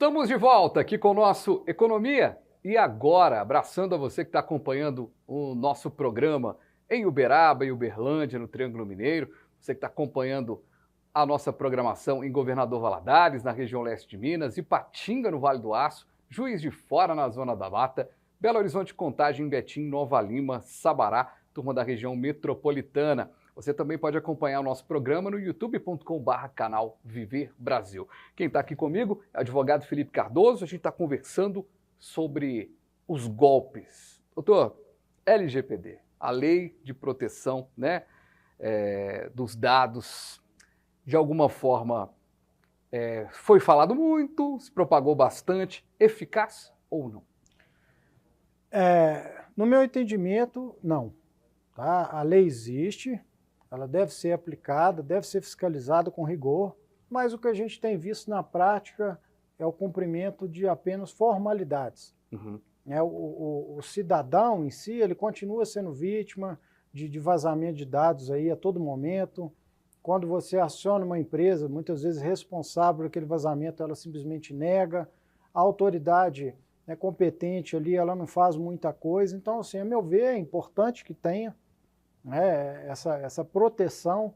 Estamos de volta aqui com o nosso Economia e Agora, abraçando a você que está acompanhando o nosso programa em Uberaba e Uberlândia, no Triângulo Mineiro, você que está acompanhando a nossa programação em Governador Valadares, na região leste de Minas, Ipatinga, no Vale do Aço, Juiz de Fora, na Zona da Mata, Belo Horizonte, Contagem, Betim, Nova Lima, Sabará, turma da região metropolitana. Você também pode acompanhar o nosso programa no youtube.com/canal Viver Brasil. Quem está aqui comigo é o advogado Felipe Cardoso. A gente está conversando sobre os golpes. Doutor, LGPD, a Lei de Proteção, né, dos Dados, de alguma forma foi falado muito, se propagou bastante, eficaz ou não? No meu entendimento, não. Tá? A lei existe, ela deve ser aplicada, deve ser fiscalizada com rigor, mas o que a gente tem visto na prática é o cumprimento de apenas formalidades. Uhum. O cidadão em si, ele continua sendo vítima de vazamento de dados aí a todo momento. Quando você aciona uma empresa, muitas vezes responsável por aquele vazamento, ela simplesmente nega. A autoridade competente ali, ela não faz muita coisa. Então, assim, a meu ver, é importante que tenha essa proteção,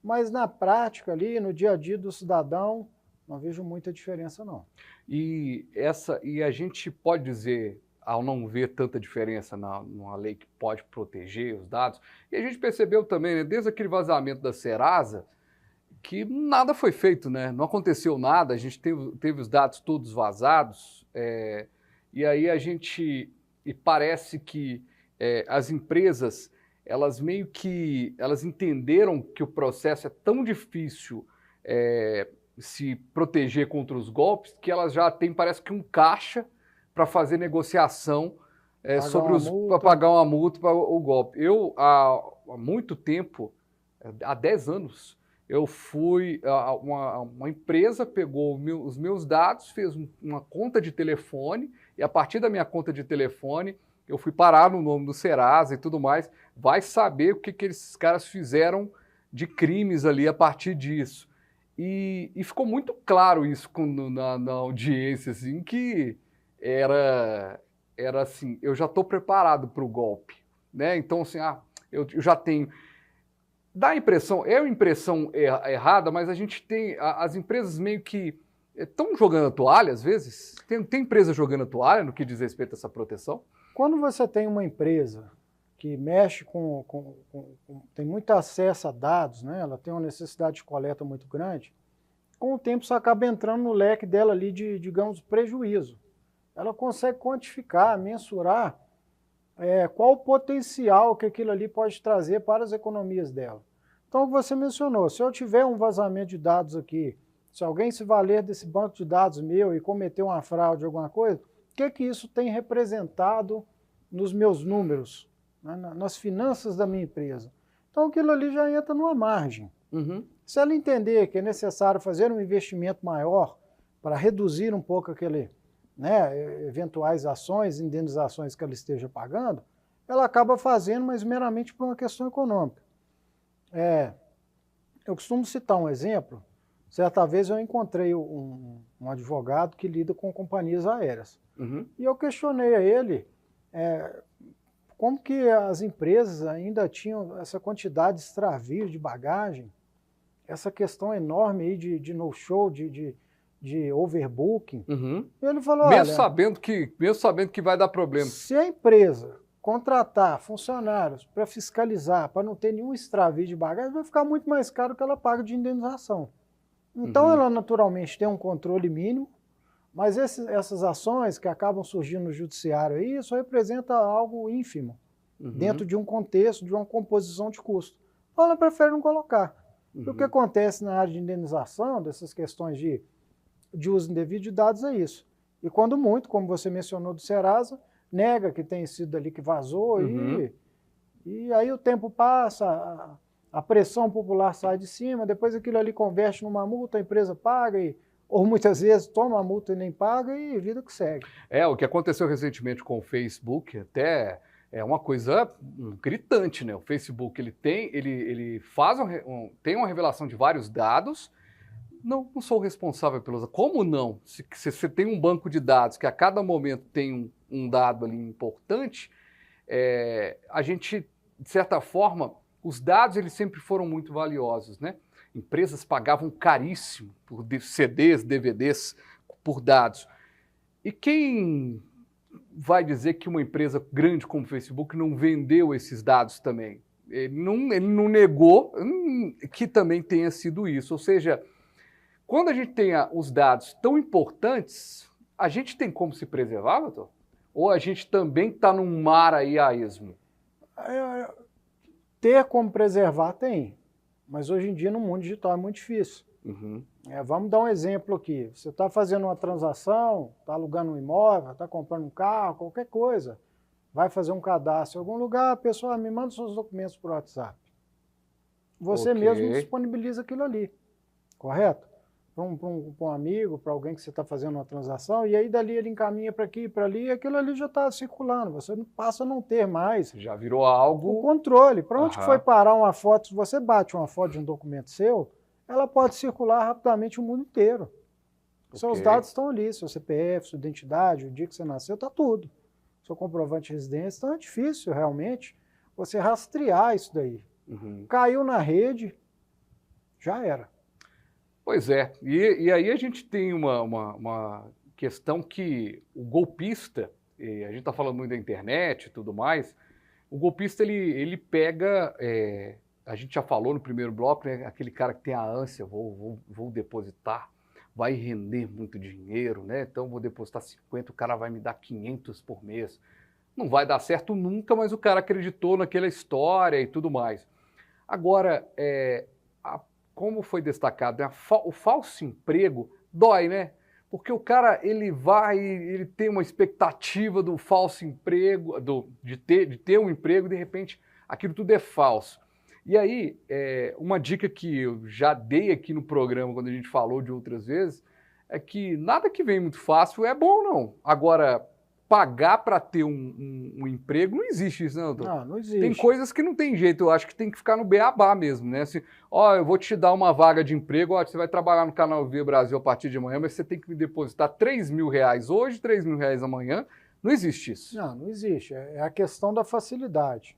mas na prática ali, no dia a dia do cidadão, não vejo muita diferença não. E a gente pode dizer, ao não ver tanta diferença numa lei que pode proteger os dados, e a gente percebeu também, né, desde aquele vazamento da Serasa, que nada foi feito, né? Não aconteceu nada, a gente teve os dados todos vazados, e aí e parece que as empresas, elas meio que, elas entenderam que o processo é tão difícil se proteger contra os golpes, que elas já têm, parece que um caixa para fazer negociação para pagar uma multa para o golpe. Eu, há muito tempo, há 10 anos, eu fui, uma empresa pegou os meus dados, fez uma conta de telefone, e a partir da minha conta de telefone, eu fui parar no nome do Serasa e tudo mais. Vai saber o que esses caras fizeram de crimes ali a partir disso. E ficou muito claro isso na audiência, assim, que era assim, eu já estou preparado para o golpe, né? Então, assim, eu já tenho... Dá a impressão, é uma impressão errada, mas a gente tem, as empresas meio que estão jogando a toalha, às vezes. Tem empresa jogando a toalha no que diz respeito a essa proteção? Quando você tem uma empresa que mexe tem muito acesso a dados, né? Ela tem uma necessidade de coleta muito grande, com o tempo você acaba entrando no leque dela ali de, digamos, prejuízo. Ela consegue quantificar, mensurar qual o potencial que aquilo ali pode trazer para as economias dela. Então, o que você mencionou, se eu tiver um vazamento de dados aqui, se alguém se valer desse banco de dados meu e cometer uma fraude, alguma coisa, o que isso tem representado nos meus números, né, nas finanças da minha empresa? Então, aquilo ali já entra numa margem. Uhum. Se ela entender que é necessário fazer um investimento maior para reduzir um pouco eventuais ações, indenizações que ela esteja pagando, ela acaba fazendo, mas meramente por uma questão econômica. Eu costumo citar um exemplo. Certa vez eu encontrei um advogado que lida com companhias aéreas. Uhum. E eu questionei a ele como que as empresas ainda tinham essa quantidade de extravio de bagagem, essa questão enorme aí de no-show, de overbooking. Uhum. E ele falou, mesmo sabendo que vai dar problema. Se a empresa contratar funcionários para fiscalizar, para não ter nenhum extravio de bagagem, vai ficar muito mais caro que ela paga de indenização. Então, ela naturalmente tem um controle mínimo, mas essas ações que acabam surgindo no judiciário aí, isso representa algo ínfimo, dentro de um contexto, de uma composição de custo. Então, ela prefere não colocar. O que acontece na área de indenização, dessas questões de uso indevido de dados, é isso. E quando muito, como você mencionou do Serasa, nega que tem sido ali que vazou, e aí o tempo passa, a pressão popular sai de cima, depois aquilo ali converte numa multa, a empresa paga, ou muitas vezes toma a multa e nem paga, e vida que segue. O que aconteceu recentemente com o Facebook até é uma coisa gritante, né? O Facebook, ele faz tem uma revelação de vários dados, Não sou responsável pelos... Como não? Se você tem um banco de dados que a cada momento tem um dado ali importante, a gente, de certa forma, os dados eles sempre foram muito valiosos, né? Empresas pagavam caríssimo por CDs, DVDs, por dados. E quem vai dizer que uma empresa grande como o Facebook não vendeu esses dados também? Ele não negou que também tenha sido isso. Ou seja, quando a gente tem os dados tão importantes, a gente tem como se preservar, doutor? Ou a gente também está num mar aí a esmo? Ter como preservar tem, mas hoje em dia no mundo digital é muito difícil. Uhum. Vamos dar um exemplo aqui. Você está fazendo uma transação, está alugando um imóvel, está comprando um carro, qualquer coisa. Vai fazer um cadastro em algum lugar, a pessoa me manda seus documentos por WhatsApp. Você mesmo disponibiliza aquilo ali, correto? Para um amigo, para alguém que você está fazendo uma transação, e aí dali ele encaminha para aqui, para ali, e aquilo ali já está circulando. Você passa a não ter mais. Já virou algo... O controle. Para onde foi parar uma foto? Se você bate uma foto de um documento seu, ela pode circular rapidamente o mundo inteiro. Seus dados estão ali, seu CPF, sua identidade, o dia que você nasceu, está tudo. Seu comprovante de residência, então é difícil realmente você rastrear isso daí. Uhum. Caiu na rede, já era. Pois é, e aí a gente tem uma questão que o golpista, a gente está falando muito da internet e tudo mais, o golpista ele pega, a gente já falou no primeiro bloco, né, aquele cara que tem a ânsia, vou depositar, vai render muito dinheiro, né? Então vou depositar 50, o cara vai me dar 500 por mês. Não vai dar certo nunca, mas o cara acreditou naquela história e tudo mais. Agora, como foi destacado, né? O falso emprego dói, né? Porque o cara, ele tem uma expectativa do falso emprego, de ter um emprego, e de repente aquilo tudo é falso. E aí, uma dica que eu já dei aqui no programa, quando a gente falou de outras vezes, é que nada que vem muito fácil é bom, não. Agora, pagar para ter um emprego, não existe isso, não, doutor? Não existe. Tem coisas que não tem jeito, eu acho que tem que ficar no beabá mesmo, né? Assim, eu vou te dar uma vaga de emprego, você vai trabalhar no Canal V Brasil a partir de amanhã, mas você tem que me depositar R$3.000 hoje, R$3.000 amanhã. Não existe isso. Não existe. É a questão da facilidade.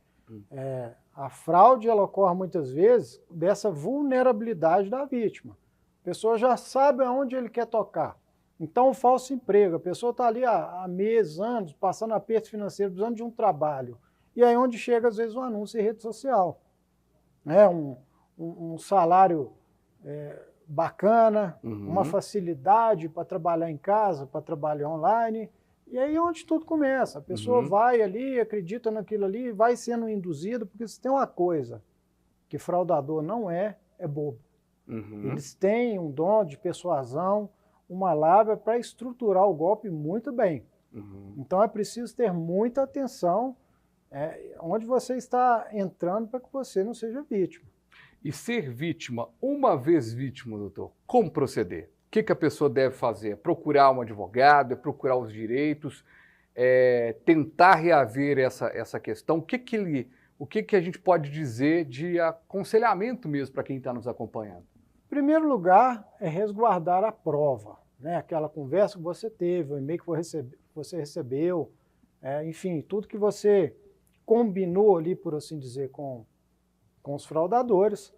A fraude, ela ocorre muitas vezes dessa vulnerabilidade da vítima. A pessoa já sabe aonde ele quer tocar. Então, o falso emprego, a pessoa está ali há meses, anos, passando aperto financeiro, precisando de um trabalho. E aí onde chega, às vezes, um anúncio em rede social. Um salário bacana, uma facilidade para trabalhar em casa, para trabalhar online. E aí é onde tudo começa. A pessoa vai ali, acredita naquilo ali, vai sendo induzida, porque se tem uma coisa que fraudador não é bobo. Eles têm um dom de persuasão, uma lábia para estruturar o golpe muito bem. Então é preciso ter muita atenção onde você está entrando para que você não seja vítima. E ser vítima, uma vez vítima, doutor, como proceder? O que a pessoa deve fazer? Procurar um advogado, procurar os direitos, tentar reaver essa questão? O que a gente pode dizer de aconselhamento mesmo para quem está nos acompanhando? Em primeiro lugar, é resguardar a prova, né? Aquela conversa que você teve, o e-mail que você recebeu, enfim, tudo que você combinou ali, por assim dizer, com os fraudadores.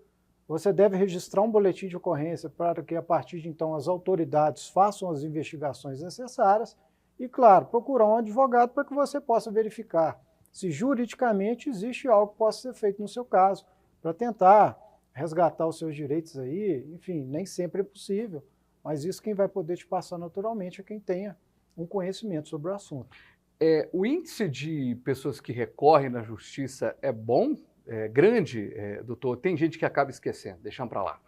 Você deve registrar um boletim de ocorrência para que, a partir de então, as autoridades façam as investigações necessárias e, claro, procurar um advogado para que você possa verificar se juridicamente existe algo que possa ser feito no seu caso, para tentar resgatar os seus direitos aí. Enfim, nem sempre é possível, mas isso quem vai poder te passar naturalmente é quem tenha um conhecimento sobre o assunto. O índice de pessoas que recorrem na justiça é bom? Grande, doutor? Tem gente que acaba esquecendo, deixando para lá.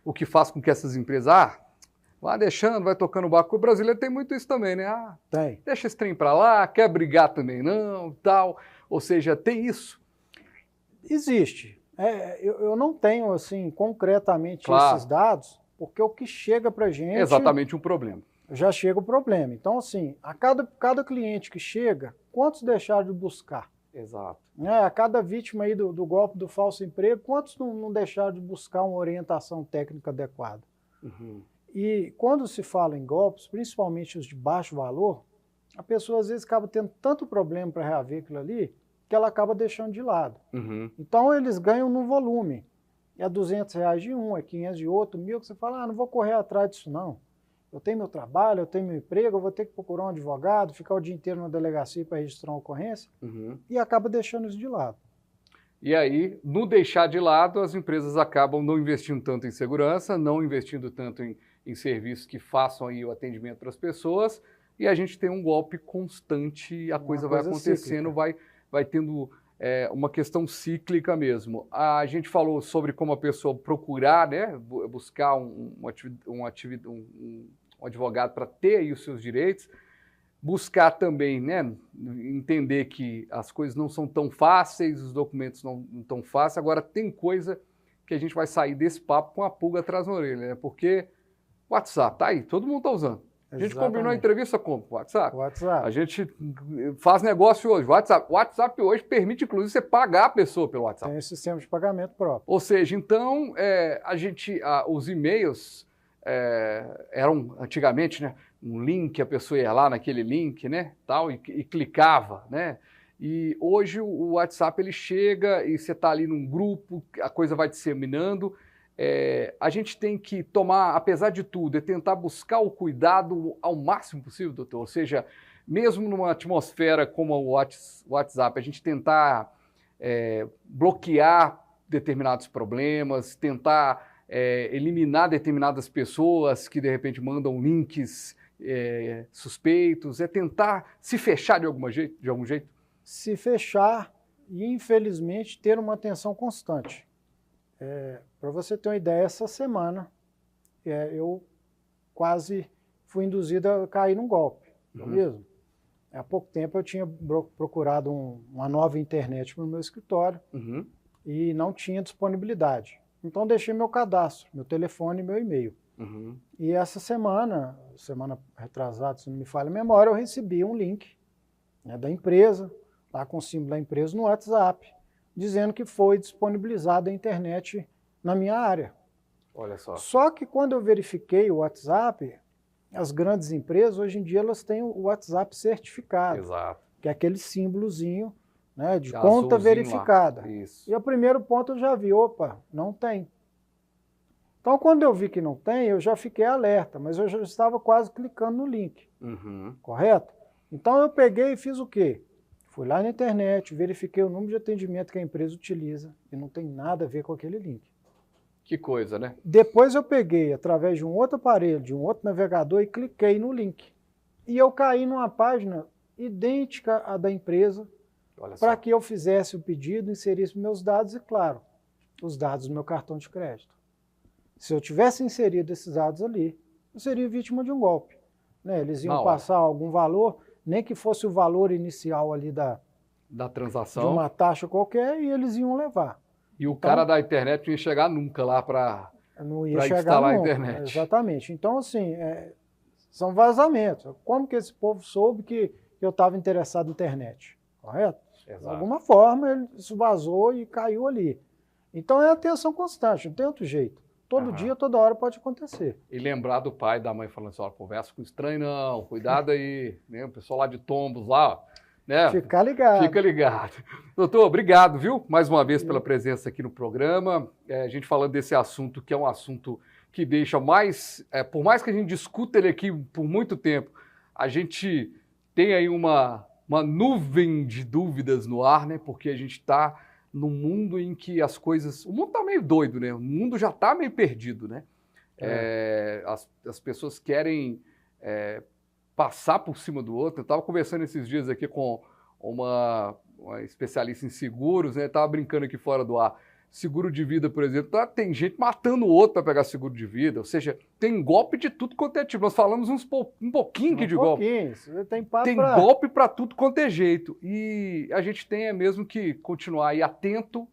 O que faz com que essas empresas, vai deixando, vai tocando o barco. O brasileiro tem muito isso também, né? Tem. Deixa esse trem para lá, quer brigar também não, tal. Ou seja, tem isso? Existe. Eu não tenho, assim, concretamente esses dados, porque o que chega para a gente... É exatamente um problema. Já chega o problema. Então, assim, a cada cliente que chega, quantos deixaram de buscar? Exato. A cada vítima aí do golpe do falso emprego, quantos não deixaram de buscar uma orientação técnica adequada? Uhum. E quando se fala em golpes, principalmente os de baixo valor, a pessoa às vezes acaba tendo tanto problema para reaver aquilo ali, que ela acaba deixando de lado. Uhum. Então eles ganham no volume. É R$ 200 de um, é 500 de outro, 1.000, que você fala, não vou correr atrás disso não. Eu tenho meu trabalho, eu tenho meu emprego, eu vou ter que procurar um advogado, ficar o dia inteiro na delegacia para registrar uma ocorrência, e acaba deixando isso de lado. E aí, no deixar de lado, as empresas acabam não investindo tanto em segurança, não investindo tanto em serviços que façam aí o atendimento para as pessoas, e a gente tem um golpe constante, a coisa vai acontecendo, vai tendo uma questão cíclica mesmo. A gente falou sobre como a pessoa procurar, né, buscar um advogado para ter aí os seus direitos, buscar também, né, entender que as coisas não são tão fáceis, os documentos não tão fáceis. Agora, tem coisa que a gente vai sair desse papo com a pulga atrás da orelha, né? Porque WhatsApp, tá aí, todo mundo está usando. A gente combinou a entrevista como? WhatsApp. A gente faz negócio hoje, WhatsApp. WhatsApp hoje permite, inclusive, você pagar a pessoa pelo WhatsApp. Tem sistema de pagamento próprio. Ou seja, então, os e-mails eram, antigamente, né, um link, a pessoa ia lá naquele link, né, tal, e clicava, né? E hoje o WhatsApp, ele chega e você está ali num grupo, a coisa vai disseminando. A gente tem que tomar, apesar de tudo, tentar buscar o cuidado ao máximo possível, doutor. Ou seja, mesmo numa atmosfera como o WhatsApp, a gente tentar bloquear determinados problemas, tentar eliminar determinadas pessoas que, de repente, mandam links suspeitos, tentar se fechar de algum jeito? Se fechar e, infelizmente, ter uma atenção constante. Para você ter uma ideia, essa semana eu quase fui induzido a cair num golpe, não é mesmo? Há pouco tempo eu tinha procurado uma nova internet para o meu escritório e não tinha disponibilidade. Então deixei meu cadastro, meu telefone e meu e-mail. E essa semana retrasada, se não me falha a memória, eu recebi um link, né, da empresa, lá com o símbolo da empresa no WhatsApp, dizendo que foi disponibilizada a internet na minha área. Olha só. Só que quando eu verifiquei o WhatsApp, as grandes empresas, hoje em dia, elas têm o WhatsApp certificado. Exato. Que é aquele símbolozinho, né, de conta verificada. Isso. E o primeiro ponto eu já vi, opa, não tem. Então, quando eu vi que não tem, eu já fiquei alerta, mas eu já estava quase clicando no link. Correto? Então, eu peguei e fiz o quê? Fui lá na internet, verifiquei o número de atendimento que a empresa utiliza e não tem nada a ver com aquele link. Que coisa, né? Depois eu peguei, através de um outro aparelho, de um outro navegador, e cliquei no link. E eu caí numa página idêntica à da empresa para que eu fizesse o pedido, inserisse meus dados e, claro, os dados do meu cartão de crédito. Se eu tivesse inserido esses dados ali, eu seria vítima de um golpe, né? Eles iam passar algum valor, nem que fosse o valor inicial ali da transação, de uma taxa qualquer, e eles iam levar. E o cara da internet não ia chegar nunca lá para instalar a internet. Exatamente. Então, assim, são vazamentos. Como que esse povo soube que eu estava interessado na internet? Correto? Exato. De alguma forma, ele se vazou e caiu ali. Então, é atenção constante, não tem outro jeito. Todo dia, toda hora pode acontecer. E lembrar do pai e da mãe falando assim, ó, conversa com estranho não, cuidado aí, né? O pessoal lá de Tombos lá, né? Fica ligado. Fica ligado. Doutor, obrigado, viu? Mais uma vez pela presença aqui no programa. A gente falando desse assunto, que é um assunto que deixa mais... por mais que a gente discuta ele aqui por muito tempo, a gente tem aí uma nuvem de dúvidas no ar, né? Porque a gente está num mundo em que as coisas... O mundo está meio doido, né? O mundo já está meio perdido, né? As pessoas querem passar por cima do outro. Eu estava conversando esses dias aqui com uma especialista em seguros, né? Estava brincando aqui fora do ar. Seguro de vida, por exemplo, tem gente matando o outro para pegar seguro de vida. Ou seja, tem golpe de tudo quanto é tipo. Nós falamos um pouquinho aqui de golpe. Tem golpe para tudo quanto é jeito. E a gente tem mesmo que continuar aí atento.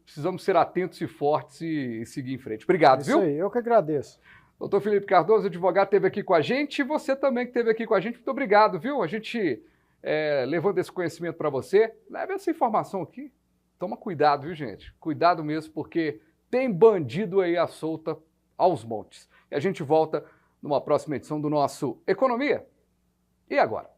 Precisamos ser atentos e fortes e seguir em frente. Obrigado, viu? Isso aí, eu que agradeço. Doutor Felipe Cardoso, advogado, esteve aqui com a gente. E você também que esteve aqui com a gente, muito obrigado, viu? A gente levando esse conhecimento para você. Leve essa informação aqui. Toma cuidado, viu, gente? Cuidado mesmo, porque tem bandido aí à solta aos montes. E a gente volta numa próxima edição do nosso Economia. E agora?